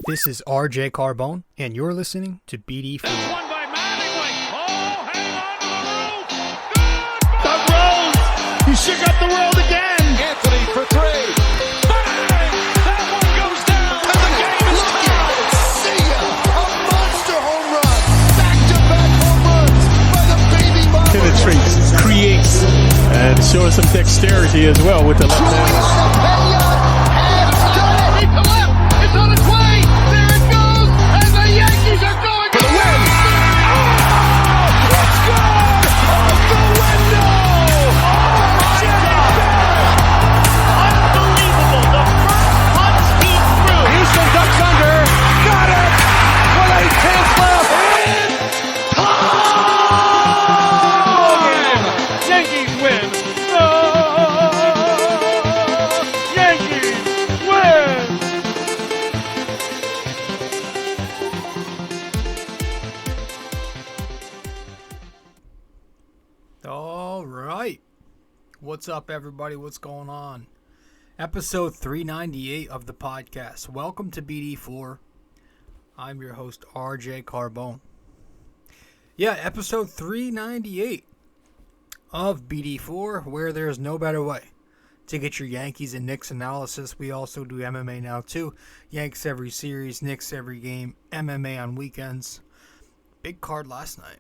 This is RJ Carbone, and you're listening to BD4. That's one by Mattingly. Oh, hang on to the roof. Good. The Rose. He shook up the world again. Anthony for three. Bang! That one goes down. And the game is tied. See ya. A monster home run. Back-to-back home runs by the baby Bombers. Penetrates, creates, and showing some dexterity as well with the left hand. It's on its way. There it goes. And the Yankees are going for the win. Oh! Let's go! Off the window! Oh, Jimmy Barrett! Unbelievable. The first punch he threw. Houston ducks under. Got it! With 8 left. It's time! Yankees win. Yankees win. All right. What's up, everybody? What's going on? Episode 398 of the podcast. Welcome to BD4. I'm your host, RJ Carbone. Yeah, episode 398 of BD4, where there's no better way to get your Yankees and Knicks analysis. We also do MMA now, too. Yanks every series, Knicks every game, MMA on weekends. Big card last night.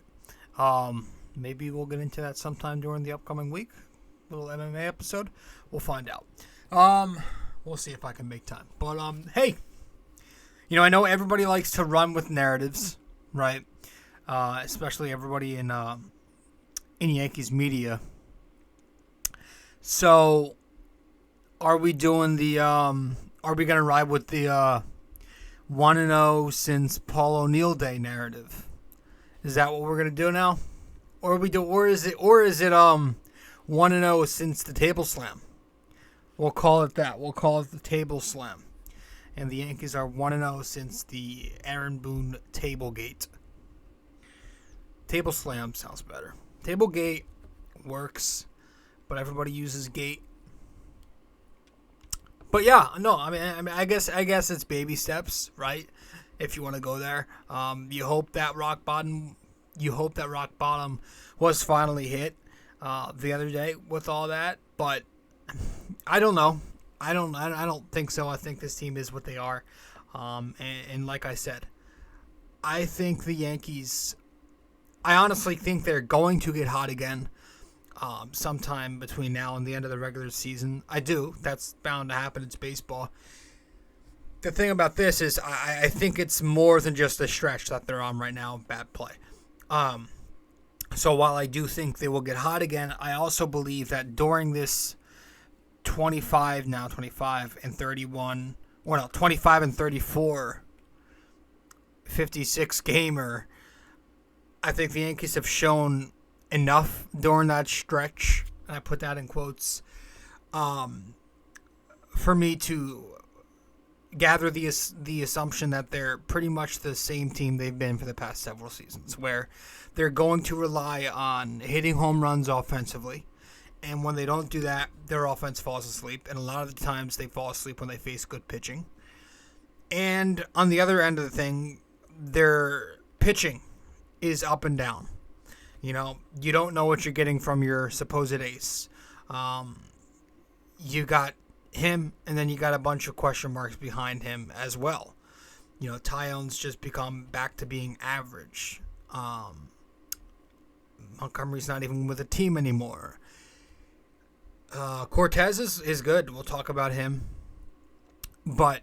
Maybe we'll get into that sometime during the upcoming week. Little MMA episode. We'll find out. We'll see if I can make time. But, hey. You know, I know everybody likes to run with narratives, right? Especially everybody in Yankees media. So, are we doing the, are we going to ride with the 1-0 since Paul O'Neill Day narrative? Is that what we're going to do now? Or is it 1-0 since the table slam? We'll call it that. We'll call it the table slam. And the Yankees are 1-0 since the Aaron Boone Tablegate. Table slam sounds better. Tablegate works, but everybody uses gate. But yeah, no, I mean, I guess it's baby steps, right? If you want to go there, you hope that rock bottom was finally hit the other day with all that, but I don't know. I don't think so. I think this team is what they are, and like I said, I think the Yankees. I honestly think they're going to get hot again sometime between now and the end of the regular season. I do. That's bound to happen. It's baseball. The thing about this is I think it's more than just a stretch that they're on right now. Bad play. So while I do think they will get hot again, I also believe that during this 25 and 31, well, no, 25 and 34, 56 gamer, I think the Yankees have shown enough during that stretch, and I put that in quotes, for me to gather the assumption that they're pretty much the same team they've been for the past several seasons, where they're going to rely on hitting home runs offensively. And when they don't do that, their offense falls asleep. And a lot of the times they fall asleep when they face good pitching. And on the other end of the thing, their pitching is up and down. You know, you don't know what you're getting from your supposed ace. You got him, and then you got a bunch of question marks behind him as well. You know, Tyone's just become back to being average. Montgomery's not even with the team anymore. Cortez is good. We'll talk about him. But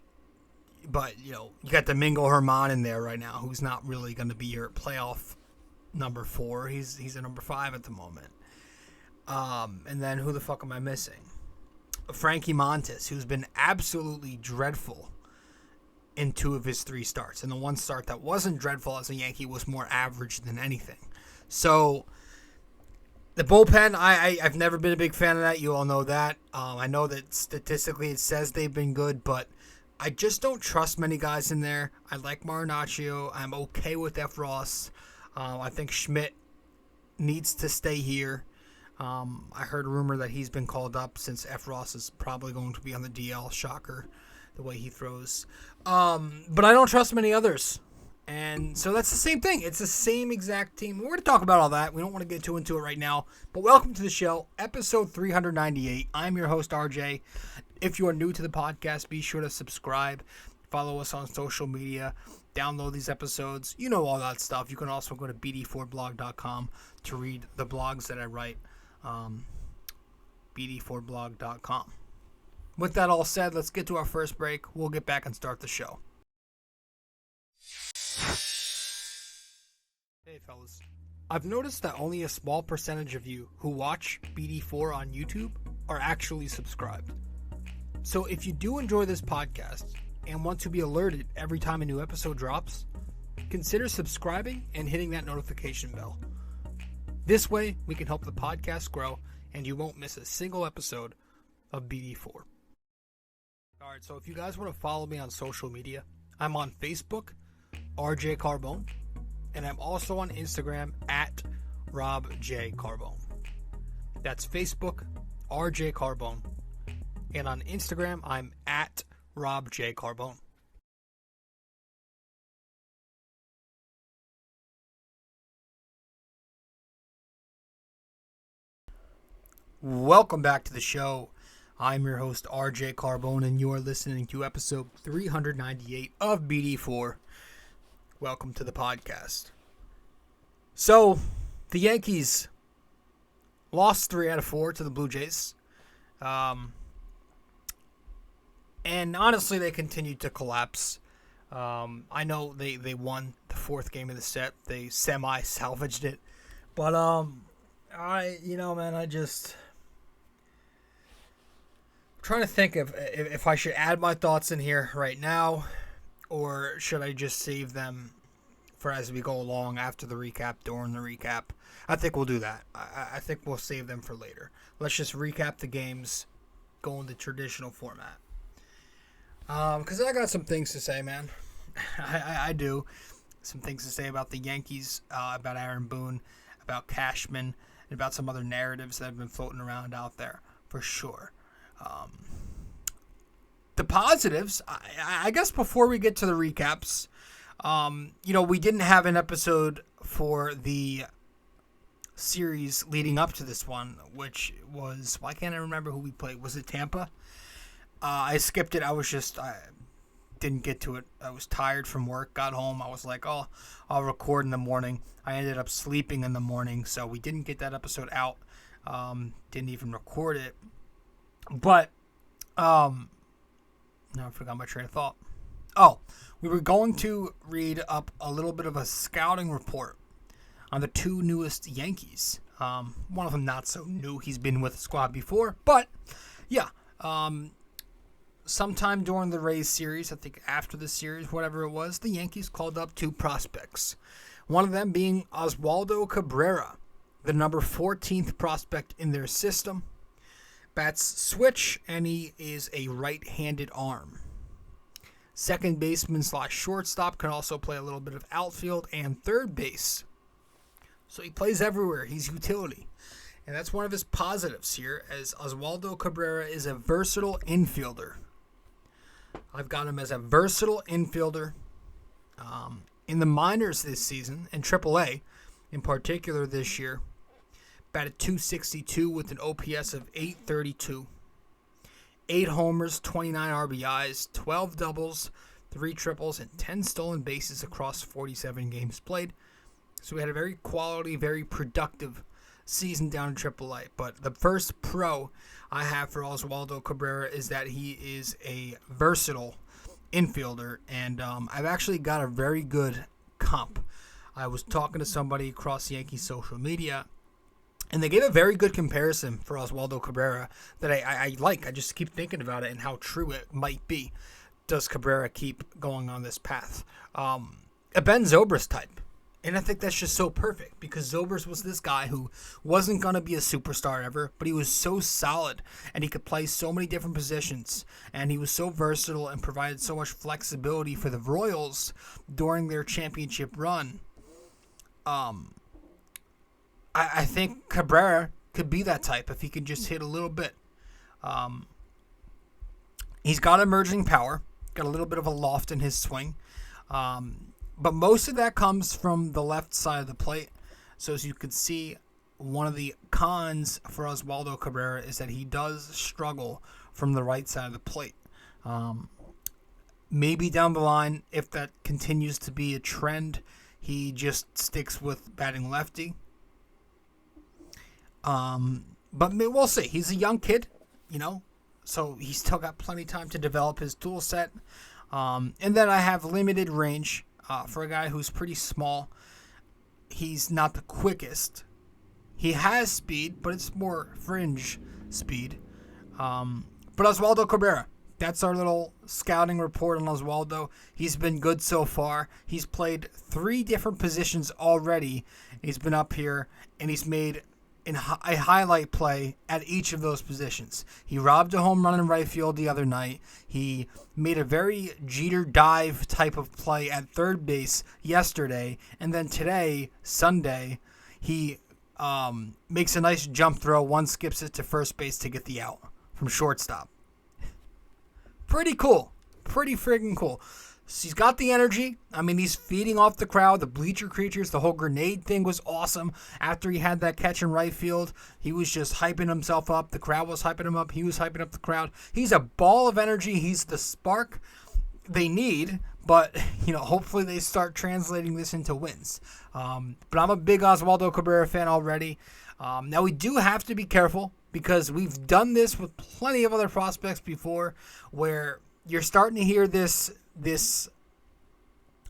you know, you got Domingo Germán in there right now, who's not really going to be your playoff number 4. He's a number 5 at the moment. And then who the fuck am I missing? Frankie Montes, who's been absolutely dreadful in 2 of his 3 starts. And the one start that wasn't dreadful as a Yankee was more average than anything. So the bullpen, I've never been a big fan of that. You all know that. I know that statistically it says they've been good, but I just don't trust many guys in there. I like Marinaccio. I'm okay with F. Ross. I think Schmidt needs to stay here. I heard a rumor that he's been called up since F. Ross is probably going to be on the DL. Shocker. the way he throws. But I don't trust many others. And so that's the same thing. It's the same exact team. We're going to talk about all that. We don't want to get too into it right now. But welcome to the show, episode 398. I'm your host, RJ. If you are new to the podcast, be sure to subscribe. Follow us on social media. Download these episodes. You know all that stuff. You can also go to BD4blog.com to read the blogs that I write. BD4blog.com. With that all said, let's get to our first break. We'll get back and start the show. Hey fellas, I've noticed that only a small percentage of you who watch BD4 on YouTube are actually subscribed. So if you do enjoy this podcast and want to be alerted every time a new episode drops, consider subscribing and hitting that notification bell. This way we can help the podcast grow and you won't miss a single episode of BD4. Alright, so if you guys want to follow me on social media, I'm on Facebook, RJ Carbone, and I'm also on Instagram at Rob J. Carbone. That's Facebook, RJ Carbone, and on Instagram, I'm at Rob J. Carbone. Welcome back to the show. I'm your host, RJ Carbone, and you are listening to episode 398 of BD4. Welcome to the podcast. So, the Yankees lost 3 out of 4 to the Blue Jays. And honestly, they continued to collapse. I know they won the 4th game of the set. They semi-salvaged it. But, I just... I'm trying to think if I should add my thoughts in here right now, or should I just save them for as we go along after the recap, during the recap. I think we'll do that. I think we'll save them for later. Let's just recap the games, go in the traditional format. Because I got some things to say, man. I do. Some things to say about the Yankees, about Aaron Boone, about Cashman, and about some other narratives that have been floating around out there, for sure. The positives, I guess before we get to the recaps, we didn't have an episode for the series leading up to this one, which was, why can't I remember who we played? Was it Tampa? I skipped it. I didn't get to it. I was tired from work, got home. I was like, I'll record in the morning. I ended up sleeping in the morning, so we didn't get that episode out. Didn't even record it. But, now I forgot my train of thought. We were going to read up a little bit of a scouting report on the 2 newest Yankees. One of them not so new. He's been with the squad before. But, yeah. Sometime during the Rays series, I think after the series, whatever it was, the Yankees called up 2 prospects. One of them being Oswaldo Cabrera, the number 14th prospect in their system. Bats switch, and he is a right-handed arm. Second baseman / shortstop, can also play a little bit of outfield and third base. So he plays everywhere. He's utility. And that's one of his positives here, as Oswaldo Cabrera is a versatile infielder. I've got him as a versatile infielder. In the minors this season, and AAA in particular this year, batted .262 with an OPS of .832. 8 homers, 29 RBIs, 12 doubles, 3 triples, and 10 stolen bases across 47 games played. So we had a very quality, very productive season down in AAA. But the first pro I have for Oswaldo Cabrera is that he is a versatile infielder. And I've actually got a very good comp. I was talking to somebody across Yankees social media, and they gave a very good comparison for Oswaldo Cabrera that I like. I just keep thinking about it and how true it might be. Does Cabrera keep going on this path? A Ben Zobrist type. And I think that's just so perfect, because Zobrist was this guy who wasn't going to be a superstar ever, but he was so solid, and he could play so many different positions, and he was so versatile and provided so much flexibility for the Royals during their championship run. I think Cabrera could be that type if he could just hit a little bit. He's got emerging power. got a little bit of a loft in his swing. But most of that comes from the left side of the plate. So as you can see, one of the cons for Oswaldo Cabrera is that he does struggle from the right side of the plate. Maybe down the line, if that continues to be a trend, he just sticks with batting lefty. But we'll see. He's a young kid, so he's still got plenty of time to develop his tool set. And then I have limited range for a guy who's pretty small. He's not the quickest. He has speed, but it's more fringe speed. But Oswaldo Cabrera, that's our little scouting report on Oswaldo. He's been good so far. He's played 3 different positions already. He's been up here, and he's made a highlight play at each of those positions. He robbed a home run in right field the other night. He made a very Jeter dive type of play at third base yesterday. And then today, Sunday, he makes a nice jump throw. One skips it to first base to get the out from shortstop. Pretty cool. Pretty friggin' cool. So he's got the energy. I mean, he's feeding off the crowd, the bleacher creatures. The whole grenade thing was awesome. After he had that catch in right field, he was just hyping himself up. The crowd was hyping him up. He was hyping up the crowd. He's a ball of energy. He's the spark they need. But, hopefully they start translating this into wins. But I'm a big Oswaldo Cabrera fan already. Now, we do have to be careful because we've done this with plenty of other prospects before where you're starting to hear this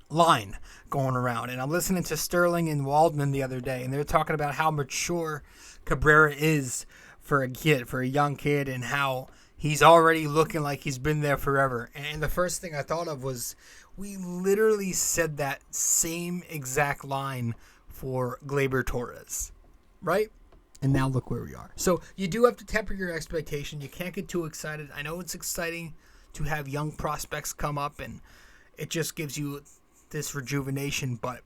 line going around. And I'm listening to Sterling and Waldman the other day, and they're talking about how mature Cabrera is for a young kid, and how he's already looking like he's been there forever. And the first thing I thought of was we literally said that same exact line for Gleyber Torres, right? And now look where we are. So you do have to temper your expectation. You can't get too excited. I know it's exciting to have young prospects come up, and it just gives you this rejuvenation, but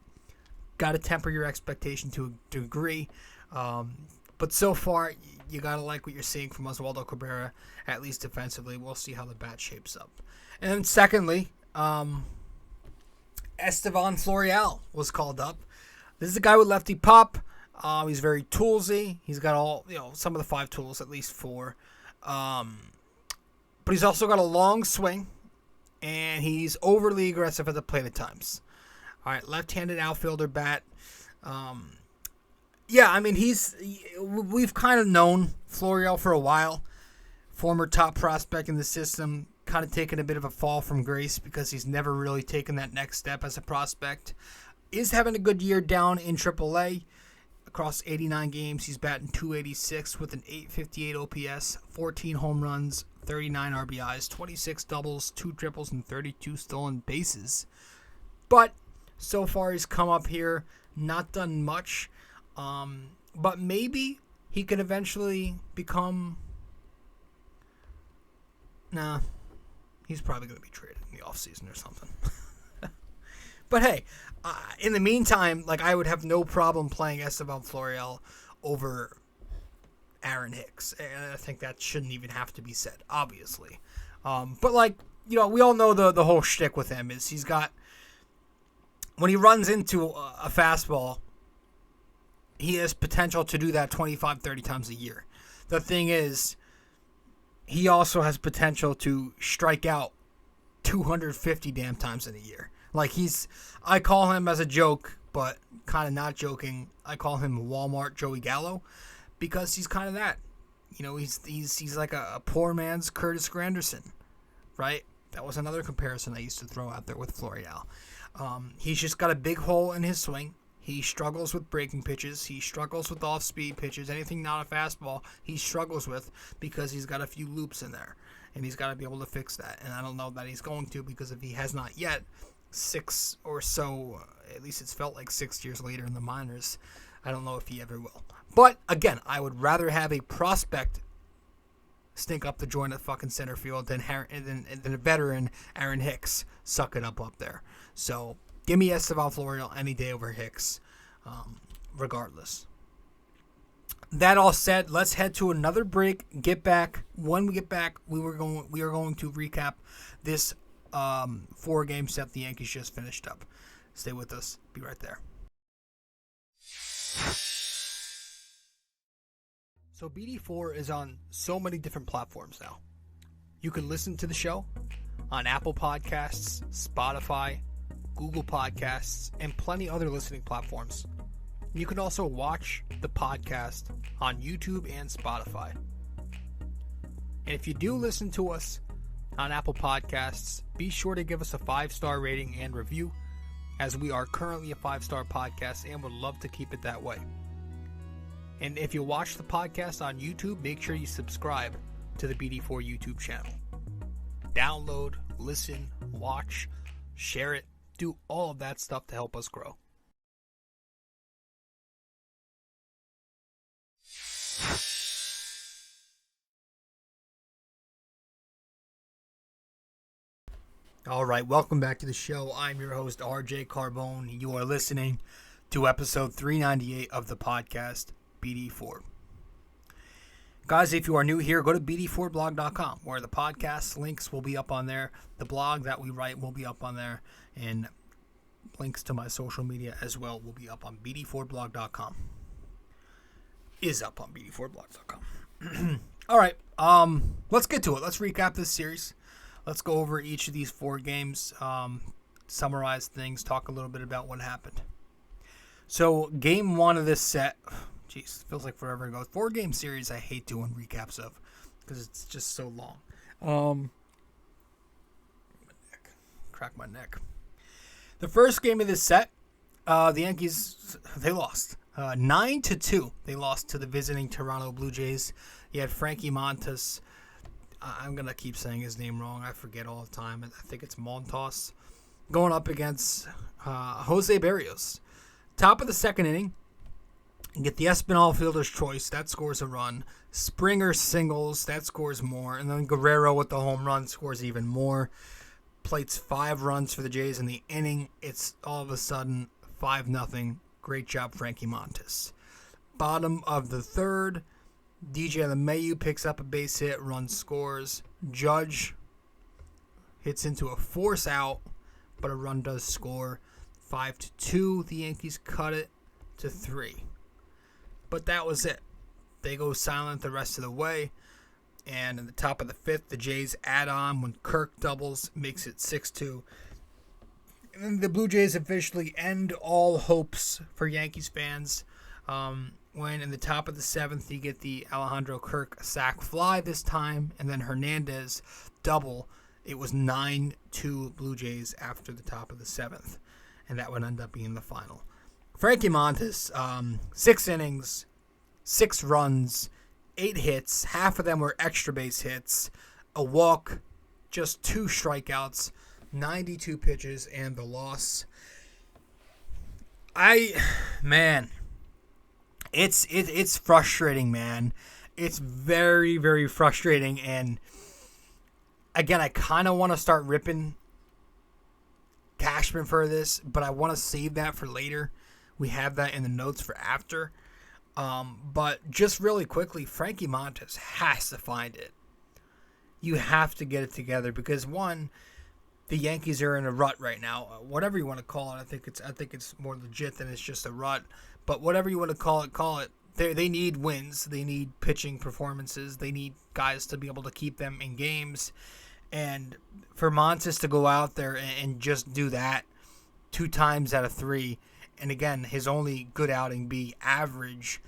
got to temper your expectation to a degree. But so far, you got to like what you're seeing from Oswaldo Cabrera, at least defensively. We'll see how the bat shapes up. And then secondly, Estevan Florial was called up. This is a guy with lefty pop. He's very toolsy. He's got all, some of the 5 tools, at least 4. But he's also got a long swing, and he's overly aggressive at the plate at times. All right, left-handed outfielder bat. We've kind of known Florial for a while. Former top prospect in the system, kind of taking a bit of a fall from grace because he's never really taken that next step as a prospect. Is having a good year down in AAA. Across 89 games, he's batting .286 with an .858 OPS, 14 home runs, 39 RBIs, 26 doubles, 2 triples, and 32 stolen bases. But so far he's come up here, not done much. But maybe he could eventually become... Nah, he's probably going to be traded in the offseason or something. But hey, in the meantime, I would have no problem playing Estevan Florial over Aaron Hicks. And I think that shouldn't even have to be said, obviously. But we all know the whole shtick with him is he's got, when he runs into a fastball, he has potential to do that 25, 30 times a year. The thing is, he also has potential to strike out 250 damn times in a year. I call him as a joke, but kind of not joking. I call him Walmart Joey Gallo because he's kind of that. He's like a poor man's Curtis Granderson, right? That was another comparison I used to throw out there with Florial. He's just got a big hole in his swing. He struggles with breaking pitches. He struggles with off-speed pitches. Anything not a fastball, he struggles with because he's got a few loops in there. And he's got to be able to fix that. And I don't know that he's going to, because if he has not yet, 6 or so, at least it's felt like 6 years later in the minors, I don't know if he ever will. But, again, I would rather have a prospect stink up the joint at fucking center field than a veteran Aaron Hicks suck it up there. So, give me Estevan Florial any day over Hicks, regardless. That all said, let's head to another break. Get back. When we get back, we are going to recap this 4-game set the Yankees just finished up. Stay with us. Be right there. So BD4 is on so many different platforms now. You can listen to the show on Apple Podcasts, Spotify, Google Podcasts, and plenty other listening platforms. You can also watch the podcast on YouTube and Spotify. And if you do listen to us on Apple Podcasts, be sure to give us a 5-star rating and review, as we are currently a 5-star podcast and would love to keep it that way. And if you watch the podcast on YouTube, make sure you subscribe to the BD4 YouTube channel. Download, listen, watch, share it, do all of that stuff to help us grow. All right, welcome back to the show. I'm your host, RJ Carbone. You are listening to episode 398 of the podcast, BD4. Guys, if you are new here, go to BD4blog.com, where the podcast links will be up on there. The blog that we write will be up on there, and links to my social media as well will be up on BD4blog.com. Is up on BD4blog.com. All right, let's get to it. Let's recap this series. Let's go over each of these 4 games, summarize things, talk a little bit about what happened. So, game 1 of this set, jeez, feels like forever ago. 4-game series I hate doing recaps of because it's just so long. Crack my neck. The first game of this set, the Yankees, they lost. 9-2. They lost to the visiting Toronto Blue Jays. You had Frankie Montas. I'm going to keep saying his name wrong. I forget all the time. I think it's Montas. Going up against Jose Berrios. Top of the second inning. You get the Espinal fielder's choice. That scores a run. Springer singles. That scores more. And then Guerrero with the home run scores even more. Plates 5 runs for the Jays in the inning. It's all of a sudden 5-0. Great job, Frankie Montas. Bottom of the third. DJ LeMahieu picks up a base hit, run scores. Judge hits into a force out, but a run does score. 5-2. The Yankees cut it to 3. But that was it. They go silent the rest of the way. And in the top of the 5th, the Jays add on when Kirk doubles, makes it 6-2. And then the Blue Jays officially end all hopes for Yankees fans. When in the top of the 7th, you get the Alejandro Kirk sac fly this time, and then Hernandez double. It was 9-2 Blue Jays after the top of the 7th, and that would end up being the final. Frankie Montas, 6 innings, 6 runs, 8 hits. Half of them were extra base hits, a walk, just 2 strikeouts, 92 pitches, and the loss. It's frustrating, man. It's very, very frustrating. And again, I kind of want to start ripping Cashman for this, but I want to save that for later. We have that in the notes for after. But just really quickly, Frankie Montas has to find it. You have to get it together because, one, the Yankees are in a rut right now. Whatever you want to call it, I think it's more legit than it's just a rut. But whatever you want to call it. They need wins. They need pitching performances. They need guys to be able to keep them in games. And for Montas to go out there and just do that 2 times out of 3, and again, his only good outing be average,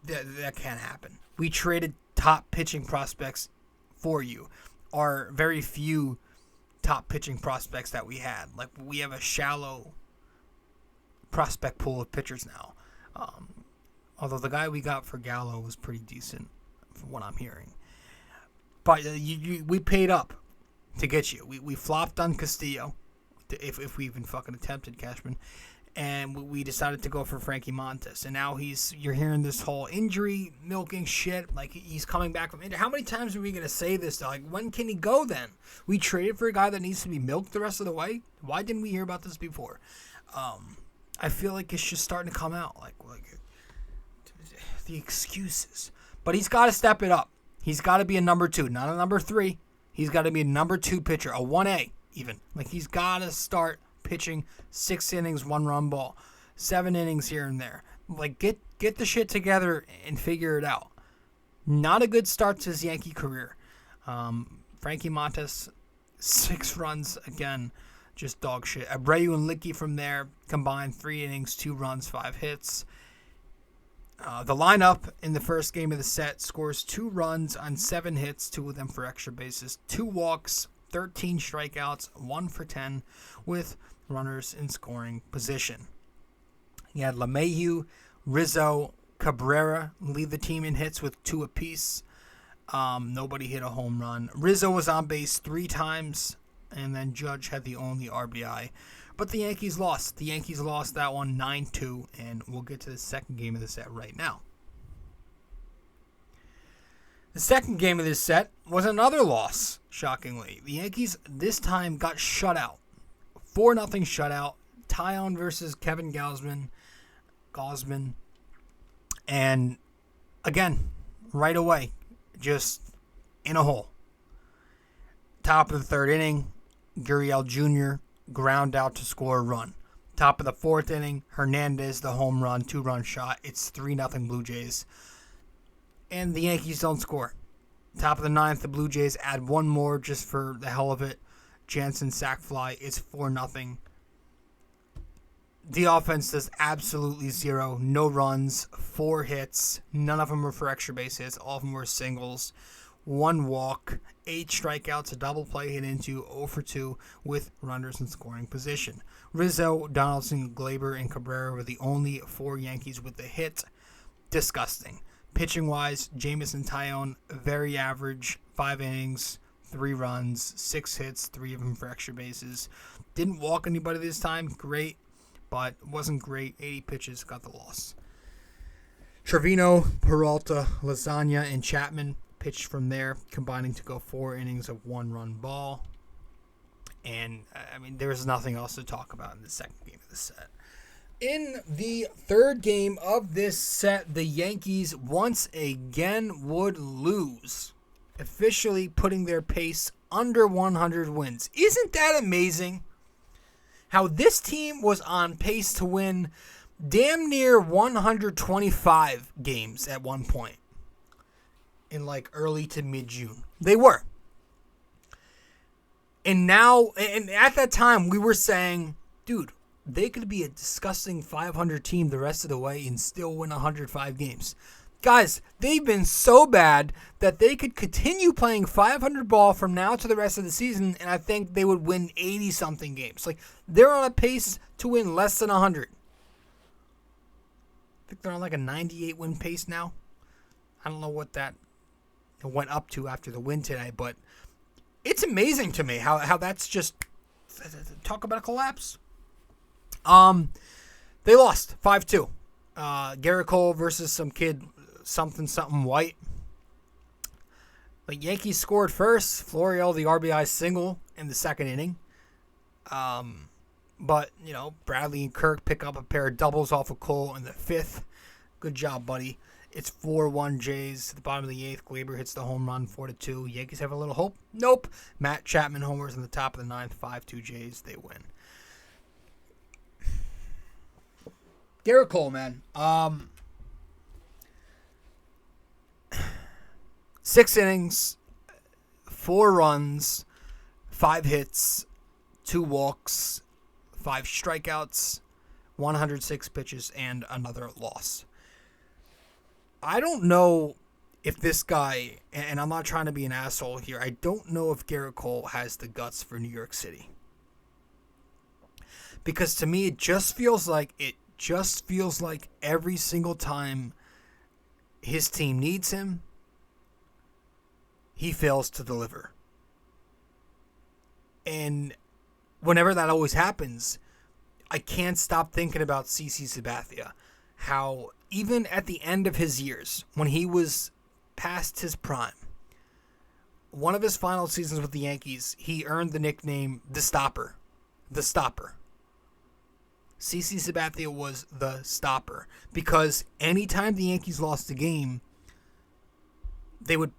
that can't happen. We traded top pitching prospects for you. Our very few top pitching prospects that we had. Like, we have a shallow prospect pool of pitchers now. Although the guy we got for Gallo was pretty decent from what I'm hearing. But we paid up to get you. We flopped on Castillo, if we even fucking attempted Cashman. And we decided to go for Frankie Montas. And now you're hearing this whole injury milking shit. Like, he's coming back from injury. How many times are we going to say this? Like, when can he go then? We traded for a guy that needs to be milked the rest of the way? Why didn't we hear about this before? I feel like it's just starting to come out. Like the excuses. But he's got to step it up. He's got to be a number 2, not a number 3. He's got to be a number 2 pitcher, a 1A. even. Like, he's got to start pitching 6 innings, 1-run ball, 7 innings here and there. Like, get the shit together and figure it out. Not a good start to his Yankee career. Frankie Montas, 6 runs, again, just dog shit. Abreu and Licky from there, combined 3 innings, 2 runs, 5 hits. The lineup in the first game of the set scores 2 runs on 7 hits, 2 of them for extra bases, 2 walks, 13 strikeouts, 1 for 10, with runners in scoring position. He had LeMahieu, Rizzo, Cabrera lead the team in hits with 2 apiece. Nobody hit a home run. Rizzo was on base 3 times, and then Judge had the only RBI. But the Yankees lost. The Yankees lost that one 9-2, and we'll get to the second game of the set right now. The second game of this set was another loss, shockingly. The Yankees this time got shut out. 4-0 shutout. Taillon versus Kevin Gausman. And again, right away, just in a hole. Top of the 3rd inning, Gurriel Jr. ground out to score a run. Top of the 4th inning, Hernandez, the home run, 2-run shot. It's 3-0 Blue Jays. And the Yankees don't score. Top of the 9th, the Blue Jays add 1 more just for the hell of it. Jansen sac fly. It's 4-0. The offense does absolutely 0. No runs, 4 hits. None of them were for extra base hits. All of them were singles. 1 walk, 8 strikeouts, a double play hit into 0 for 2 with runners in scoring position. Rizzo, Donaldson, Glaber, and Cabrera were the only 4 Yankees with a hit. Disgusting. Pitching-wise, Jameson Taillon, very average. 5 innings, 3 runs, 6 hits, 3 of them for extra bases. Didn't walk anybody this time. Great, but wasn't great. 80 pitches, got the loss. Trevino, Peralta, Lasagna, and Chapman pitched from there, combining to go 4 innings of 1-run ball. And, I mean, there was nothing else to talk about in the second game of the set. In the third game of this set, the Yankees once again would lose, officially putting their pace under 100 wins. Isn't that amazing? How this team was on pace to win damn near 125 games at one point in like early to mid-June. They were. And now, and at that time, we were saying, dude, they could be a disgusting 500 team the rest of the way and still win 105 games. Guys, they've been so bad that they could continue playing 500 ball from now to the rest of the season, and I think they would win 80-something games. Like, they're on a pace to win less than 100. I think they're on like a 98-win pace now. I don't know what that went up to after the win today, but it's amazing to me how that's just, talk about a collapse. They lost 5-2. Garrett Cole versus some kid, something White. The Yankees scored first. Florial, the RBI single in the second inning. But, you know, Bradley and Kirk pick up a pair of doubles off of Cole in the 5th. Good job, buddy. It's 4-1 Jays. At the bottom of the 8th, Glaber hits the home run, 4-2. Yankees have a little hope. Nope. Matt Chapman homers in the top of the 9th, 5-2 Jays. They win. Garrett Cole, man. 6 innings, 4 runs, 5 hits, 2 walks, 5 strikeouts, 106 pitches, and another loss. I don't know if this guy, and I'm not trying to be an asshole here, I don't know if Garrett Cole has the guts for New York City. Because to me, it just feels like every single time his team needs him, he fails to deliver. And whenever that always happens, I can't stop thinking about CC Sabathia. How even at the end of his years, when he was past his prime, one of his final seasons with the Yankees, he earned the nickname The Stopper. The Stopper. CC Sabathia was the stopper because anytime the Yankees lost a game, they would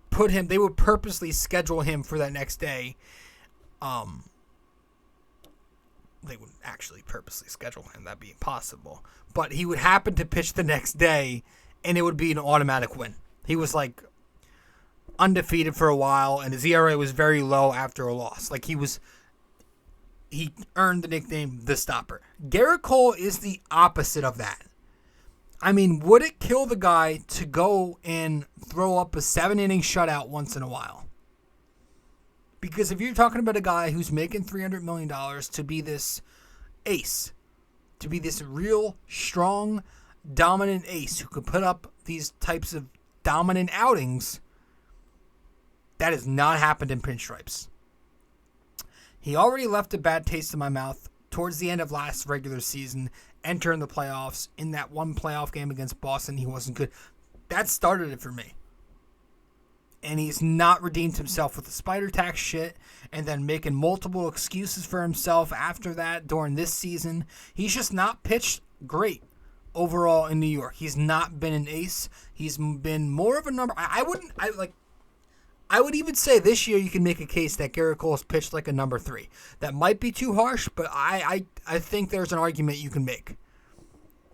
purposely schedule him for that next day, they would actually purposely schedule him. That'd be impossible. But he would happen to pitch the next day, and it would be an automatic win. He was like undefeated for a while, and his ERA was very low after a loss. Like he earned the nickname The Stopper. Garrett Cole is the opposite of that. I mean, would it kill the guy to go and throw up a 7-inning shutout once in a while? Because if you're talking about a guy who's making $300 million to be this ace, to be this real, strong, dominant ace who could put up these types of dominant outings, that has not happened in pinstripes. He already left a bad taste in my mouth towards the end of last regular season, entering the playoffs. In that one playoff game against Boston, he wasn't good. That started it for me. And he's not redeemed himself with the spider tax shit and then making multiple excuses for himself after that during this season. He's just not pitched great overall in New York. He's not been an ace. He's been more of a number. I would even say this year you can make a case that Garrett Cole's pitched like a number 3. That might be too harsh, but I think there's an argument you can make.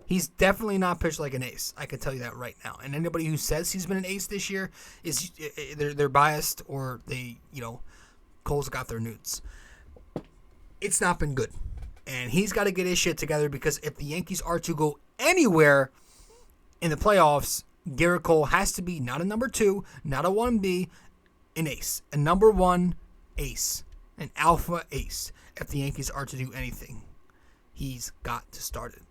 He's definitely not pitched like an ace. I can tell you that right now. And anybody who says he's been an ace this year is they're biased, or Cole's got their nudes. It's not been good. And he's got to get his shit together, because if the Yankees are to go anywhere in the playoffs, Garrett Cole has to be not a number 2, not a 1B, an ace. A number 1 ace. An alpha ace. If the Yankees are to do anything, he's got to start it.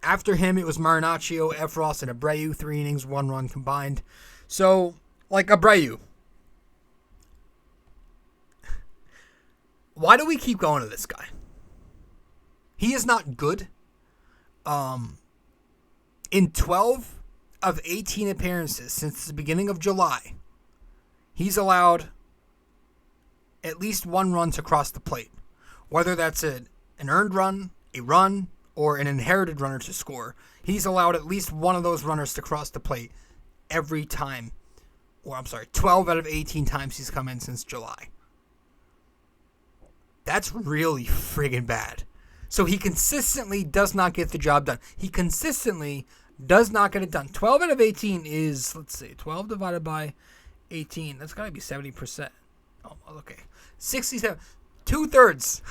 After him, it was Marinaccio, Efros, and Abreu. 3 innings, 1 run combined. So, like Abreu. Why do we keep going to this guy? He is not good. In 12 of 18 appearances since the beginning of July, he's allowed at least 1 run to cross the plate. Whether that's an earned run, a run, or an inherited runner to score, he's allowed at least one of those runners to cross the plate every time. 12 out of 18 times he's come in since July. That's really friggin' bad. So he consistently does not get the job done. He consistently does not get it done. 12 out of 18 is, 12 divided by 18. That's got to be 70%. Oh, okay. 67. 2/3.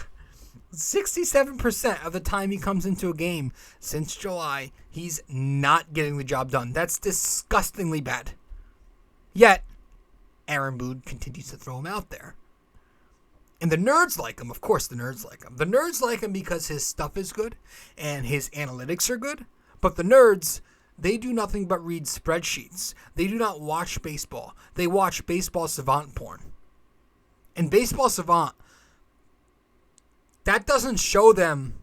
67% of the time he comes into a game since July, he's not getting the job done. That's disgustingly bad. Yet, Aaron Boone continues to throw him out there. And the nerds like him. Of course the nerds like him. The nerds like him because his stuff is good and his analytics are good. But the nerds, they do nothing but read spreadsheets. They do not watch baseball. They watch baseball savant porn. And baseball savant, that doesn't show them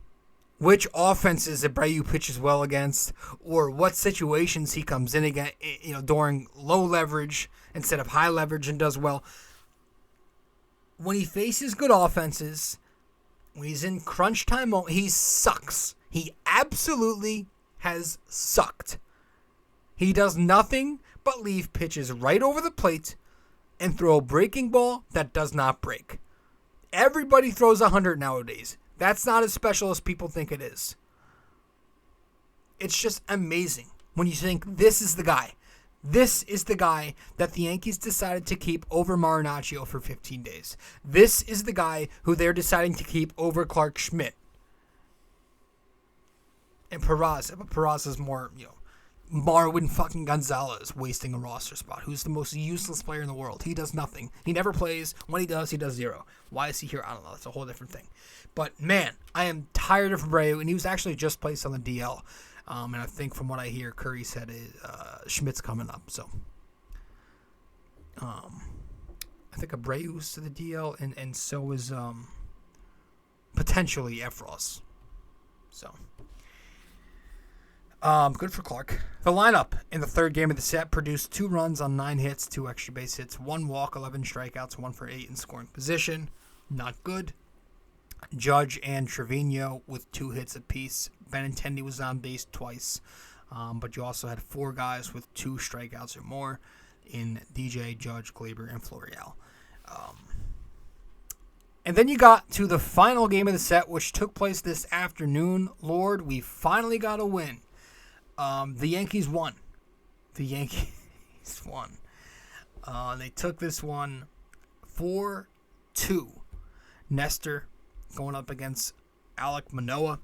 which offenses Abreu pitches well against, or what situations he comes in again, during low leverage instead of high leverage and does well. When he faces good offenses, when he's in crunch time, he sucks. He absolutely has sucked. He does nothing but leave pitches right over the plate and throw a breaking ball that does not break. Everybody throws 100 nowadays. That's not as special as people think it is. It's just amazing when you think this is the guy. This is the guy that the Yankees decided to keep over Marinaccio for 15 days. This is the guy who they're deciding to keep over Clark Schmidt. And Peraza. But Peraza's more, Marwin fucking Gonzalez wasting a roster spot. Who's the most useless player in the world? He does nothing. He never plays. When he does 0. Why is he here? I don't know. That's a whole different thing. But, man, I am tired of Abreu. And he was actually just placed on the DL. And I think from what I hear, Curry said Schmidt's coming up. So, I think Abreu's to the DL, and so is potentially Efros. So, good for Clark. The lineup in the third game of the set produced 2 runs on 9 hits, 2 extra base hits, 1 walk, 11 strikeouts, 1 for 8 in scoring position. Not good. Judge and Trevino with 2 hits apiece. Benintendi was on base twice. But you also had 4 guys with 2 strikeouts or more in DJ, Judge, Glaber, and Florial. And then you got to the final game of the set, which took place this afternoon. Lord, we finally got a win. The Yankees won. The Yankees won. They took this one 4-2. Nestor going up against Alek Manoah.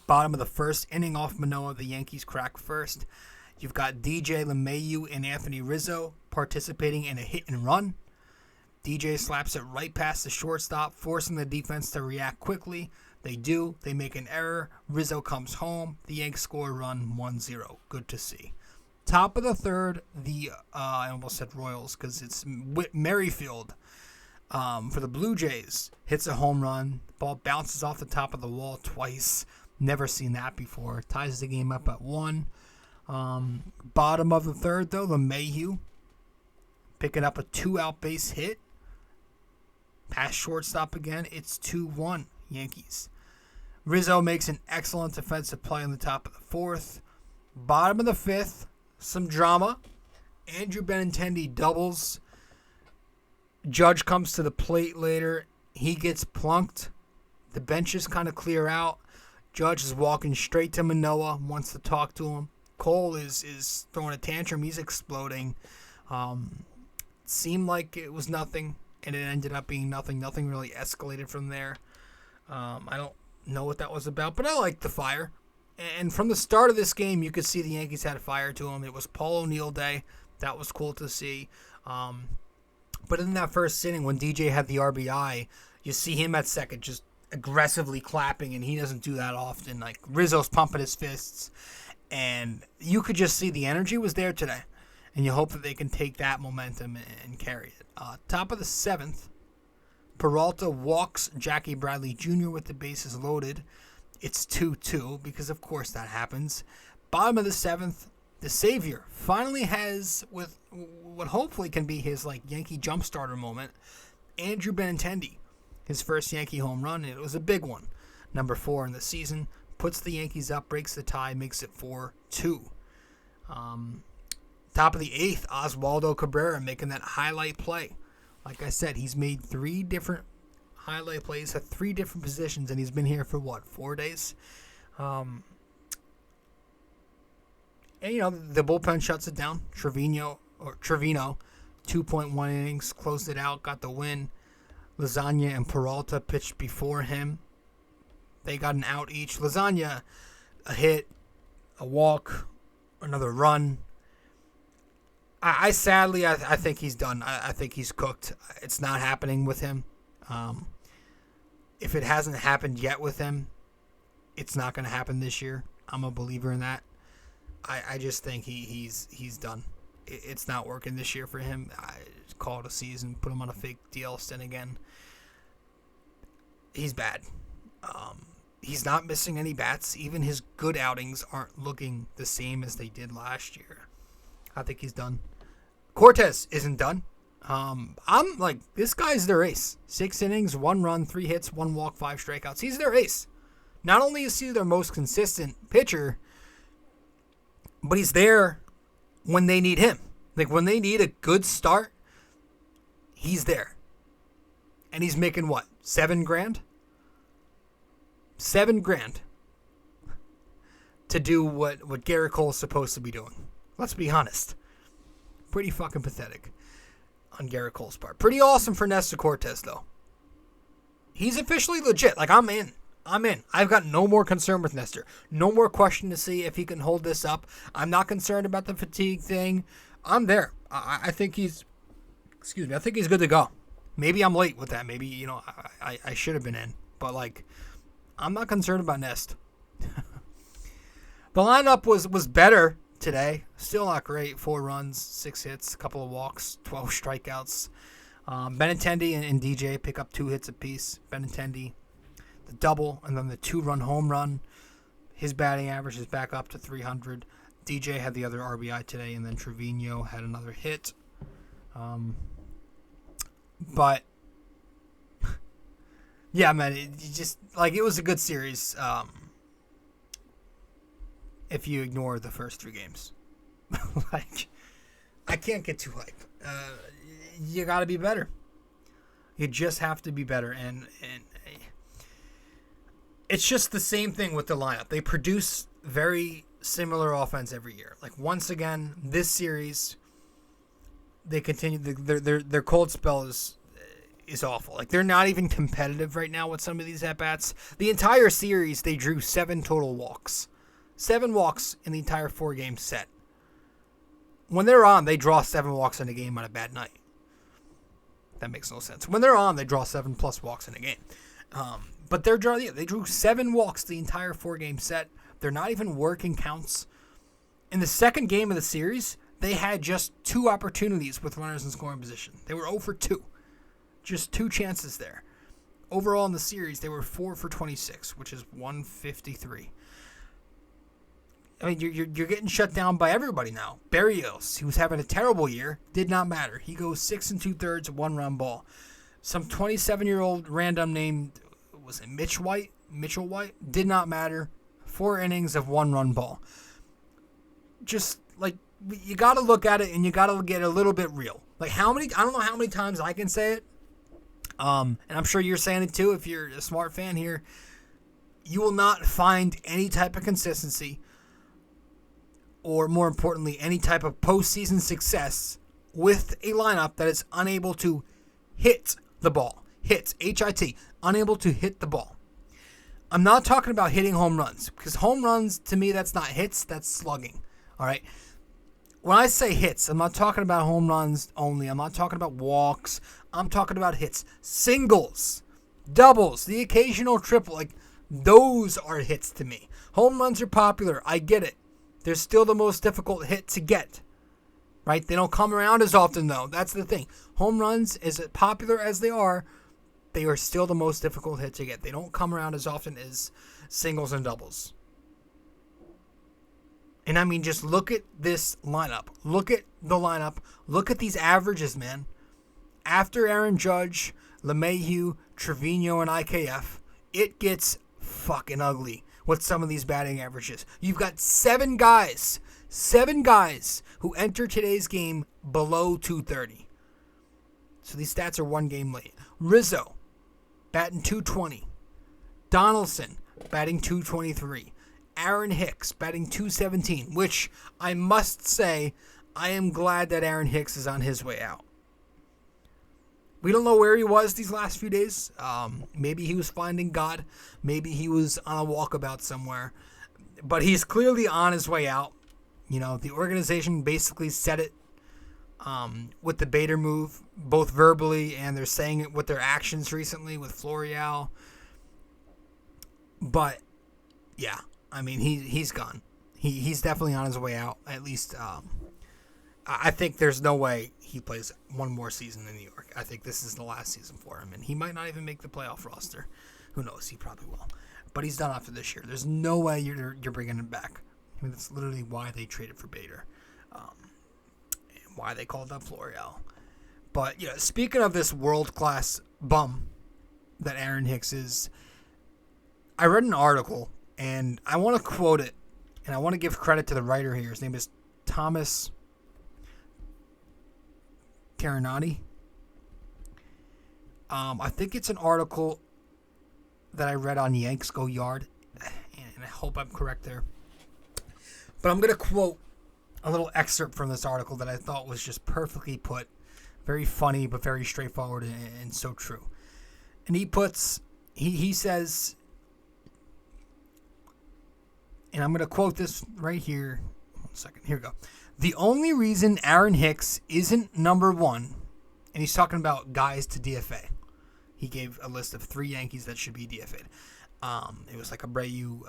Bottom of the first, inning off Manoah, the Yankees crack first. You've got DJ LeMahieu and Anthony Rizzo participating in a hit and run. DJ slaps it right past the shortstop, forcing the defense to react quickly. They do. They make an error. Rizzo comes home. The Yanks score a run 1-0. Good to see. Top of the third, I almost said Royals because it's Merrifield for the Blue Jays. Hits a home run. Ball bounces off the top of the wall twice. Never seen that before. Ties the game up at 1. Bottom of the third, though, LeMahieu picking up a 2-out base hit. Past shortstop again. It's 2-1 Yankees. Rizzo makes an excellent defensive play on the top of the fourth. Bottom of the fifth, some drama. Andrew Benintendi doubles. Judge comes to the plate later. He gets plunked. The benches kind of clear out. Judge is walking straight to Manoah, wants to talk to him. Cole is throwing a tantrum. He's exploding. Seemed like it was nothing, and it ended up being nothing. Nothing really escalated from there. I don't know what that was about, but I liked the fire. And from the start of this game, you could see the Yankees had fire to them. It was Paul O'Neill day. That was cool to see. But in that first inning, when DJ had the RBI, you see him at second just aggressively clapping, and he doesn't do that often. Like, Rizzo's pumping his fists, and you could just see the energy was there today. And you hope that they can take that momentum and carry it. Top of the seventh, Peralta walks Jackie Bradley Jr. with the bases loaded. It's 2-2 because, of course, that happens. Bottom of the seventh, the Savior finally has, with what hopefully can be his Yankee jump starter moment, Andrew Benintendi. His first Yankee home run, and it was a big one. Number 4 in the season. Puts the Yankees up, breaks the tie, makes it 4-2. Top of the eighth, Oswaldo Cabrera making that highlight play. Like I said, he's made 3 different highlight plays at 3 different positions, and he's been here for 4 days? And, the bullpen shuts it down. Trevino, 2.1 innings, closed it out, got the win. Lasagna and Peralta pitched before him. They got an out each. Lasagna, a hit, a walk, another run. I sadly think he's done. I think he's cooked. It's not happening with him. If it hasn't happened yet with him, it's not going to happen this year. I'm a believer in that. I just think he's done. It's not working this year for him. I call it a season, put him on a fake deal, then again. He's bad. He's not missing any bats. Even his good outings aren't looking the same as they did last year. I think he's done. Cortez isn't done. I'm like, this guy's their ace. 6 innings, 1 run, 3 hits, 1 walk, 5 strikeouts. He's their ace. Not only is he their most consistent pitcher, but he's there when they need him. Like, when they need a good start, he's there. And he's making what? $7,000? $7,000 to do what Garrett Cole's supposed to be doing. Let's be honest. Pretty fucking pathetic on Garrett Cole's part. Pretty awesome for Nestor Cortez, though. He's officially legit. Like, I'm in. I've got no more concern with Nestor. No more question to see if he can hold this up. I'm not concerned about the fatigue thing. I'm there. I think he's... Excuse me. I think he's good to go. Maybe I'm late with that. Maybe, I should have been in. But, I'm not concerned about Nest. The lineup was better today. Still not great. 4 runs, 6 hits, a couple of walks, 12 strikeouts. Benintendi and DJ pick up 2 hits apiece. Benintendi, the double, and then the 2-run home run. His batting average is back up to 300. DJ had the other RBI today, and then Trevino had another hit. But yeah, man, it was a good series. If you ignore the first 3 games, I can't get too hype. You got to be better. You just have to be better. And it's just the same thing with the lineup. They produce very similar offense every year. Like, once again, this series, they continue their cold spell is awful. Like, they're not even competitive right now with some of these at-bats. The entire series, they drew 7 total walks. 7 walks in the entire 4-game set. When they're on, they draw 7 walks in a game on a bad night. That makes no sense. When they're on, they draw 7+ walks in a game. But they drew 7 walks the entire 4-game set. They're not even working counts. In the second game of the series, they had just 2 opportunities with runners in scoring position. They were 0 for 2. Just 2 chances there. Overall in the series, they were 4 for 26, which is 153. I mean, you're getting shut down by everybody now. Berrios, who was having a terrible year, did not matter. He goes 6 2/3, 1-run ball. Some 27-year-old random named, was it Mitchell White? Did not matter. 4 innings of 1-run ball. Just, like, you got to look at it and you got to get a little bit real. Like, I don't know how many times I can say it. And I'm sure you're saying it too if you're a smart fan here. You will not find any type of consistency, or more importantly, any type of postseason success with a lineup that is unable to hit the ball. Hits, H-I-T, unable to hit the ball. I'm not talking about hitting home runs, because home runs, to me, that's not hits, that's slugging. All right? When I say hits, I'm not talking about home runs only. I'm not talking about walks. I'm talking about hits. Singles, doubles, the occasional triple. Like, those are hits to me. Home runs are popular. I get it. They're still the most difficult hit to get. Right? They don't come around as often, though. That's the thing. Home runs, as popular as they are still the most difficult hit to get. They don't come around as often as singles and doubles. And I mean, just look at this lineup. Look at the lineup. Look at these averages, man. After Aaron Judge, LeMahieu, Trevino, and IKF, it gets fucking ugly with some of these batting averages. You've got 7 guys who enter today's game below 230. So these stats are 1 game late. Rizzo, batting 220. Donaldson, batting 223. Aaron Hicks, batting 217, which I must say, I am glad that Aaron Hicks is on his way out. We don't know where he was these last few days. Maybe he was finding God. Maybe he was on a walkabout somewhere. But he's clearly on his way out. You know, the organization basically said it with the Bader move, both verbally, and they're saying it with their actions recently with Florial. But, yeah, I mean, he's gone. He's definitely on his way out. At least, I think there's no way he plays one more season in New York. I think this is the last season for him, and he might not even make the playoff roster. Who knows? He probably will. But he's done after this year. There's no way you're bringing him back. I mean, that's literally why they traded for Bader, and why they called up Florial. But, you know, speaking of this world-class bum that Aaron Hicks is, I read an article, and I want to quote it, and I want to give credit to the writer here. His name is Thomas Carinati. I think it's an article that I read on Yanks Go Yard, and I hope I'm correct there. But I'm going to quote a little excerpt from this article that I thought was just perfectly put. Very funny, but very straightforward and so true. And he says, and I'm going to quote this right here. 1 second. Here we go. The only reason Aaron Hicks isn't number 1, and he's talking about guys to DFA. He gave a list of 3 Yankees that should be DFA'd. It was like Abreu,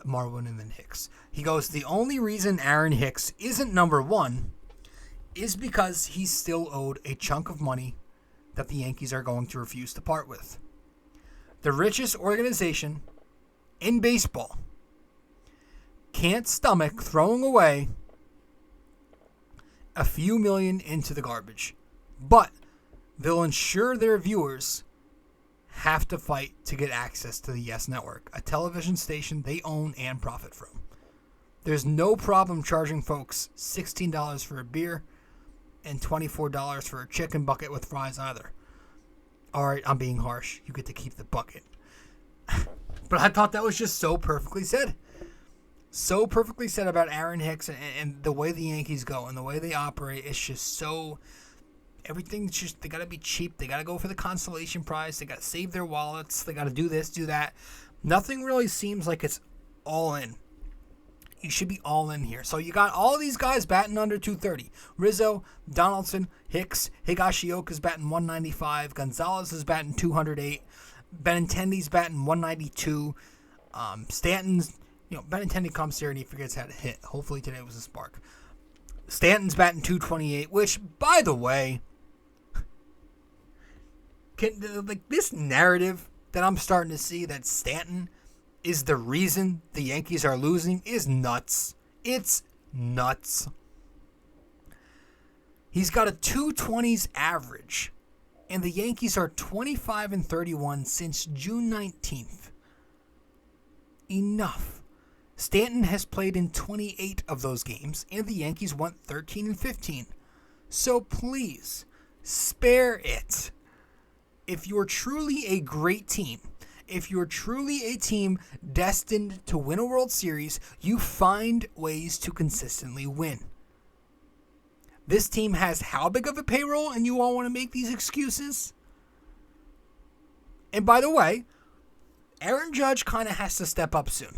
Marwin, and then Hicks. He goes, the only reason Aaron Hicks isn't number 1 is because he's still owed a chunk of money that the Yankees are going to refuse to part with. The richest organization in baseball can't stomach throwing away a few million into the garbage, but they'll ensure their viewers have to fight to get access to the Yes Network, a television station they own and profit from. There's no problem charging folks $16 for a beer and $24 for a chicken bucket with fries either. All right, I'm being harsh. You get to keep the bucket. But I thought that was just so perfectly said. So perfectly said about Aaron Hicks and the way the Yankees go and the way they operate. It's just so... Everything's just... They got to be cheap. They got to go for the consolation prize. They got to save their wallets. They got to do this, do that. Nothing really seems like it's all in. You should be all in here. So you got all these guys batting under 230. Rizzo, Donaldson, Hicks, Higashioka's batting 195. Gonzalez is batting 208. Benintendi's batting 192. Stanton's, Benintendi comes here and he forgets how to hit. Hopefully today was a spark. Stanton's batting 228, which, by the way, this narrative that I'm starting to see that Stanton is the reason the Yankees are losing is nuts. It's nuts. He's got a 220s average, and the Yankees are 25-31 since June 19th. Enough. Stanton has played in 28 of those games, and the Yankees went 13-15. So please, spare it. If you're truly a great team, if you're truly a team destined to win a World Series, you find ways to consistently win. This team has how big of a payroll, and you all want to make these excuses? And by the way, Aaron Judge kind of has to step up soon.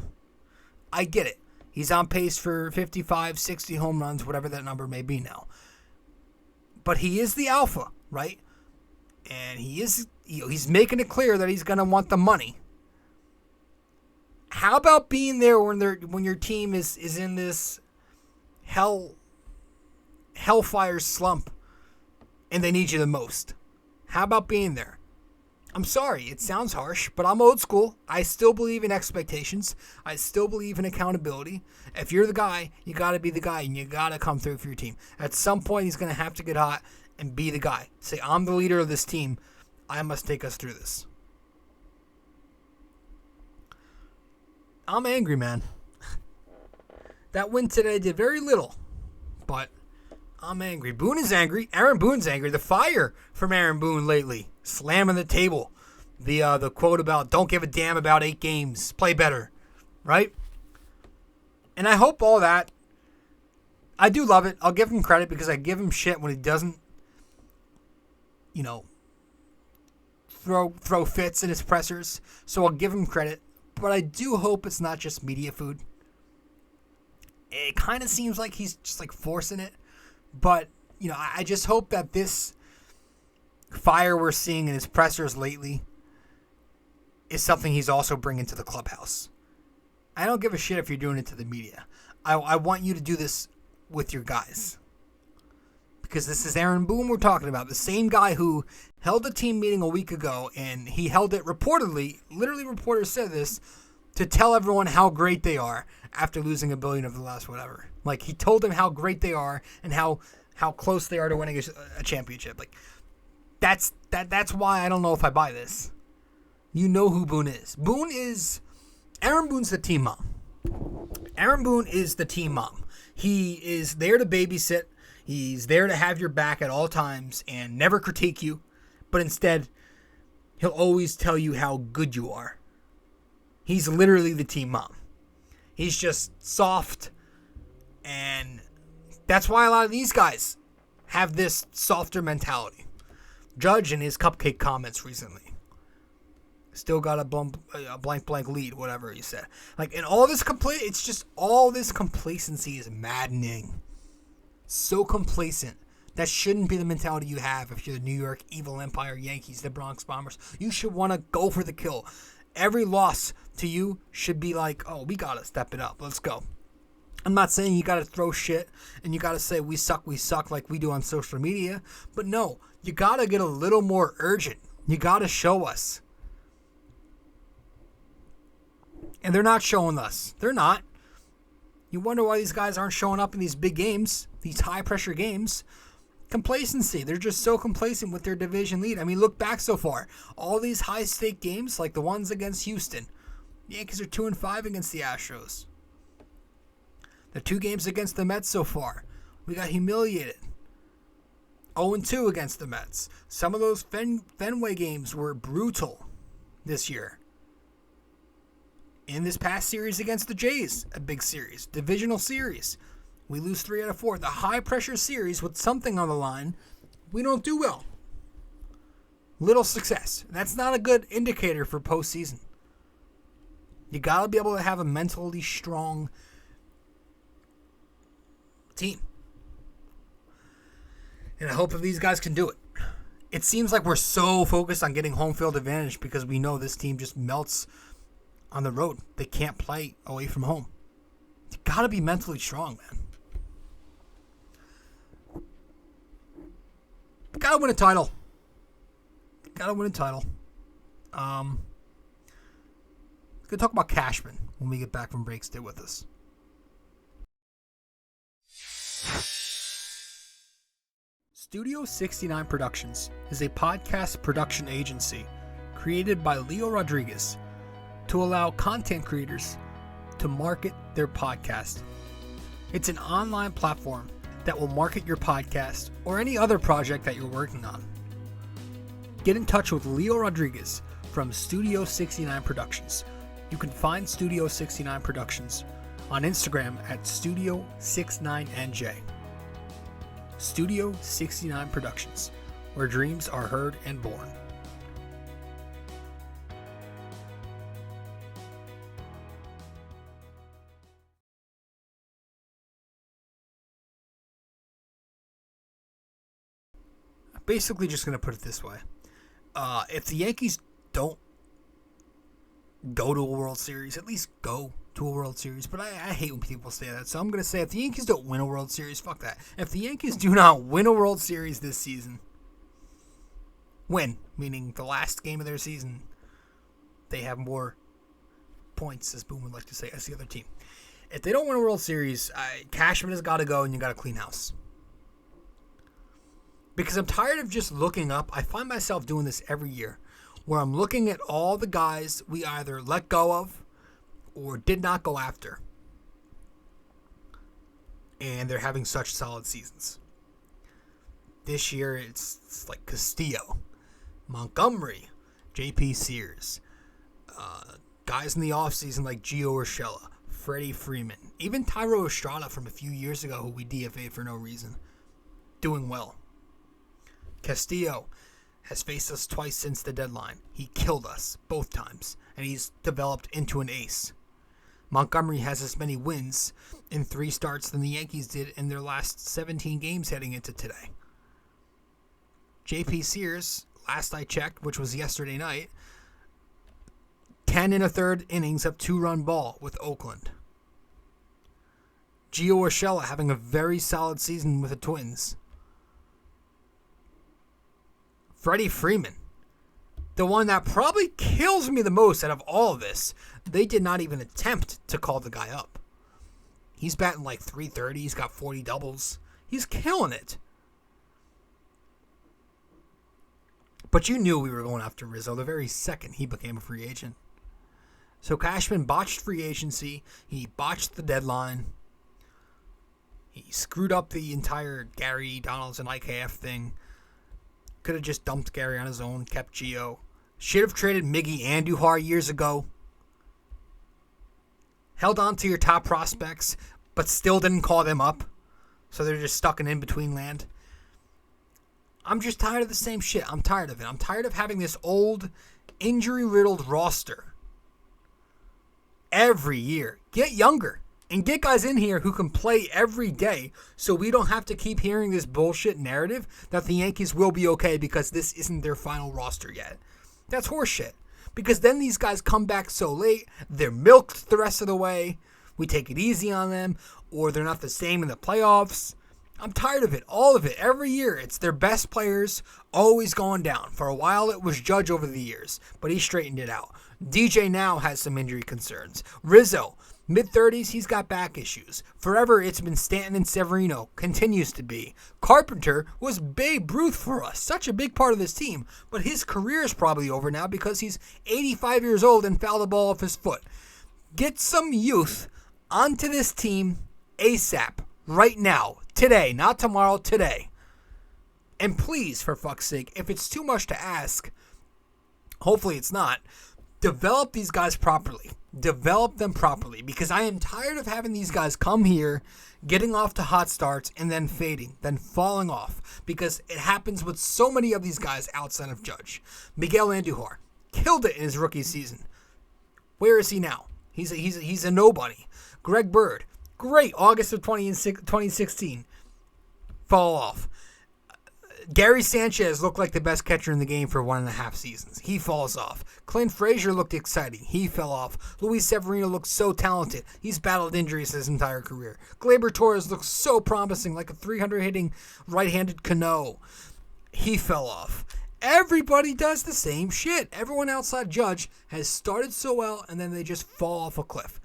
I get it. He's on pace for 55, 60 home runs, whatever that number may be now. But he is the alpha, right? And he's making it clear that he's going to want the money. How about being there when your team is in this hellfire slump and they need you the most? How about being there? I'm sorry, it sounds harsh, but I'm old school. I still believe in expectations. I still believe in accountability. If you're the guy, you got to be the guy, and you got to come through for your team. At some point, he's going to have to get hot and be the guy. Say, I'm the leader of this team. I must take us through this. I'm angry, man. That win today did very little, but I'm angry. Boone is angry. Aaron Boone's angry. The fire from Aaron Boone lately. Slamming the table. The quote about, don't give a damn about 8 games. Play better. Right? And I hope all that. I do love it. I'll give him credit because I give him shit when he doesn't, throw fits in his pressers. So I'll give him credit. But I do hope it's not just media food. It kind of seems like he's just forcing it. But, I just hope that this fire we're seeing in his pressers lately is something he's also bringing to the clubhouse. I don't give a shit if you're doing it to the media. I want you to do this with your guys. Because this is Aaron Boone we're talking about. The same guy who held a team meeting a week ago, and he held it reportedly, literally reporters said this, to tell everyone how great they are after losing $1 billion over the last whatever. He told them how great they are and how close they are to winning a championship. That's why I don't know if I buy this. You know who Boone is. Aaron Boone's the team mom. Aaron Boone is the team mom. He is there to babysit. He's there to have your back at all times and never critique you. But instead, he'll always tell you how good you are. He's literally the team mom. He's just soft, and that's why a lot of these guys have this softer mentality. Judge in his cupcake comments recently still got a blank lead, whatever he said. And all this it's just all this complacency is maddening. So complacent. That shouldn't be the mentality you have if you're the New York Evil Empire Yankees, the Bronx Bombers. You should want to go for the kill. Every loss to you should be oh, we got to step it up. Let's go. I'm not saying you got to throw shit and you got to say we suck like we do on social media. But no, you got to get a little more urgent. You got to show us. And they're not showing us. They're not. You wonder why these guys aren't showing up in these big games, these high-pressure games. Complacency. They're just so complacent with their division lead. Look back so far. All these high-stake games, like the ones against Houston. The Yankees are 2-5 against the Astros. The 2 games against the Mets so far. We got humiliated. 0-2 against the Mets. Some of those Fenway games were brutal this year. In this past series against the Jays, a big series, divisional series, we lose 3 out of 4. The high-pressure series with something on the line, we don't do well. Little success. That's not a good indicator for postseason. You got to be able to have a mentally strong team. And I hope that these guys can do it. It seems like we're so focused on getting home field advantage because we know this team just melts on the road. They can't play away from home. You got to be mentally strong, man. You got to win a title. Let's go talk about Cashman when we get back from break. Stay with us. Studio 69 Productions is a podcast production agency created by Leo Rodriguez to allow content creators to market their podcast. It's an online platform that will market your podcast or any other project that you're working on. Get in touch with Leo Rodriguez from Studio 69 Productions. You can find Studio 69 Productions on Instagram at Studio69NJ. Studio 69 Productions, where dreams are heard and born. I'm basically just going to put it this way. If the Yankees don't go to a World Series, at least go to a World Series. But I hate when people say that. So I'm going to say if the Yankees don't win a World Series, fuck that. If the Yankees do not win a World Series this season, win, meaning the last game of their season, they have more points, as Boone would like to say, as the other team. If they don't win a World Series, Cashman has got to go and you got to clean house. Because I'm tired of just looking up. I find myself doing this every year, where I'm looking at all the guys we either let go of or did not go after. And they're having such solid seasons. This year, it's like Castillo, Montgomery, J.P. Sears, guys in the offseason like Gio Urshela, Freddie Freeman, even Thairo Estrada from a few years ago who we DFA'd for no reason, doing well. Castillo has faced us twice since the deadline. He killed us both times, and he's developed into an ace. Montgomery has as many wins in 3 starts than the Yankees did in their last 17 games heading into today. J.P. Sears, last I checked, which was yesterday night, 10 1/3 innings of 2-run ball with Oakland. Gio Urshela having a very solid season with the Twins. Freddie Freeman, the one that probably kills me the most out of all of this, they did not even attempt to call the guy up. He's batting like .330. He's got 40 doubles. He's killing it. But you knew we were going after Rizzo the very second he became a free agent. So Cashman botched free agency. He botched the deadline. He screwed up the entire Gary Donaldson IKF thing. Could have just dumped Gary on his own, kept Gio. Should have traded Miggy Andujar years ago. Held on to your top prospects, but still didn't call them up. So they're just stuck in in-between land. I'm just tired of the same shit. I'm tired of it. I'm tired of having this old, injury-riddled roster every year. Get younger. And get guys in here who can play every day so we don't have to keep hearing this bullshit narrative that the Yankees will be okay because this isn't their final roster yet. That's horseshit. Because then these guys come back so late, they're milked the rest of the way, we take it easy on them, or they're not the same in the playoffs. I'm tired of it. All of it. Every year, it's their best players always going down. For a while, it was Judge over the years, but he straightened it out. DJ now has some injury concerns. Rizzo, mid-30s, he's got back issues. Forever, it's been Stanton and Severino. Continues to be. Carpenter was Babe Ruth for us. Such a big part of this team. But his career is probably over now because he's 85 years old and fouled the ball off his foot. Get some youth onto this team ASAP. Right now. Today. Not tomorrow. Today. And please, for fuck's sake, if it's too much to ask, hopefully it's not, develop these guys properly. Develop them properly, because I am tired of having these guys come here, getting off to hot starts, and then fading, then falling off, because it happens with so many of these guys outside of Judge. Miguel Andujar killed it in his rookie season. Where is he now? He's a nobody. Greg Bird, great, August of 2016, fall off. Gary Sanchez looked like the best catcher in the game for 1.5 seasons. He falls off. Clint Frazier looked exciting. He fell off. Luis Severino looked so talented. He's battled injuries his entire career. Gleyber Torres looks so promising, like a 300-hitting right-handed Cano. He fell off. Everybody does the same shit. Everyone outside Judge has started so well, and then they just fall off a cliff.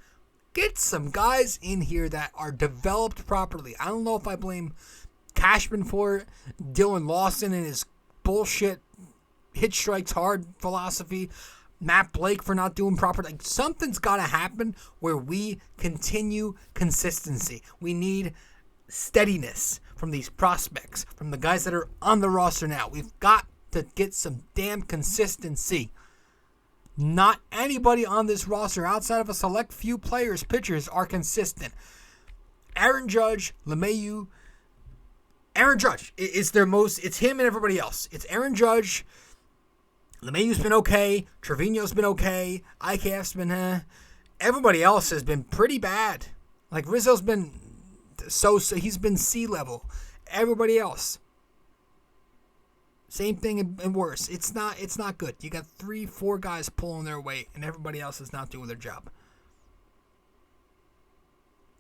Get some guys in here that are developed properly. I don't know if I blame Cashman for it, Dylan Lawson and his bullshit hit strikes hard philosophy, Matt Blake for not doing proper. Like, something's got to happen where we continue consistency. We need steadiness from these prospects, from the guys that are on the roster now. We've got to get some damn consistency. Not anybody on this roster outside of a select few players, pitchers, are consistent. Aaron Judge, LeMahieu. Aaron Judge is their most, it's him and everybody else. It's Aaron Judge. LeMahieu's been okay. Trevino's been okay. IKF's been Everybody else has been pretty bad. Like, Rizzo's been so he's been C level. Everybody else, same thing and worse. It's not good. You got 3-4 guys pulling their weight, and everybody else is not doing their job.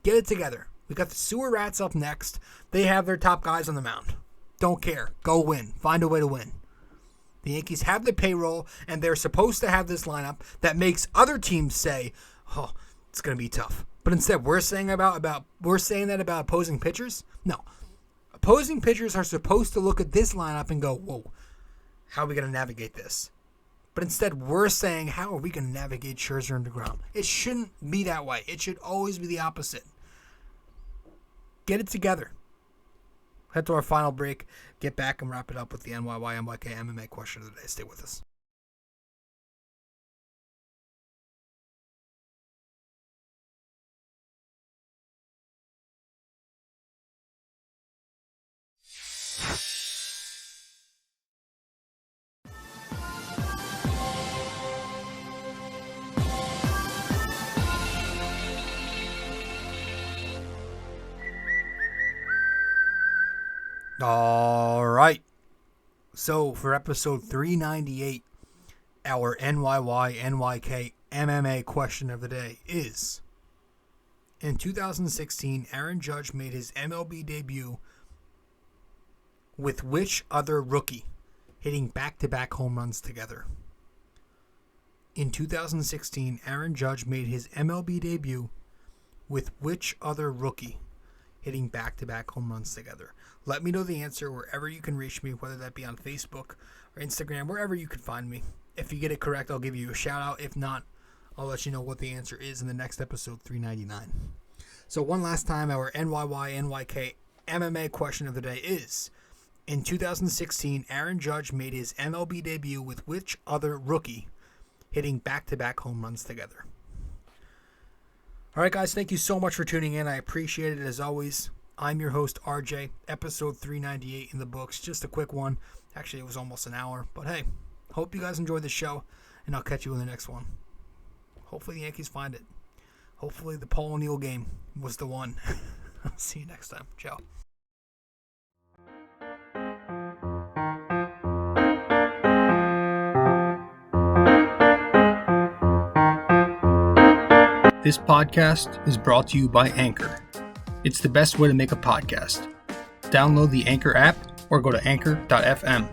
Get it together. We got the Sewer Rats up next. They have their top guys on the mound. Don't care. Go win. Find a way to win. The Yankees have the payroll, and they're supposed to have this lineup that makes other teams say, "Oh, it's going to be tough." But instead, we're saying that about opposing pitchers? No. Opposing pitchers are supposed to look at this lineup and go, "Whoa, how are we going to navigate this?" But instead, we're saying, how are we going to navigate Scherzer and DeGrom? It shouldn't be that way. It should always be the opposite. Get it together. Head to our final break. Get back and wrap it up with the NYY-NYK-MMA question of the day. Stay with us. All right. So for episode 398, our NYY-NYK-MMA question of the day is: in 2016, Aaron Judge made his MLB debut with which other rookie, hitting back-to-back home runs together? In 2016, Aaron Judge made his MLB debut with which other rookie, hitting back-to-back home runs together? Let me know the answer wherever you can reach me, whether that be on Facebook or Instagram, wherever you can find me. If you get it correct, I'll give you a shout out. If not, I'll let you know what the answer is in the next episode 399. So one last time, our NYY-NYK-MMA question of the day is: in 2016, Aaron Judge made his MLB debut with which other rookie, hitting back-to-back home runs together? All right, guys, thank you so much for tuning in. I appreciate it as always. I'm your host, RJ. Episode 398 in the books. Just a quick one. Actually, it was almost an hour. But hey, hope you guys enjoyed the show, and I'll catch you in the next one. Hopefully the Yankees find it. Hopefully the Paul O'Neill game was the one. I'll see you next time. Ciao. This podcast is brought to you by Anchor. It's the best way to make a podcast. Download the Anchor app or go to anchor.fm.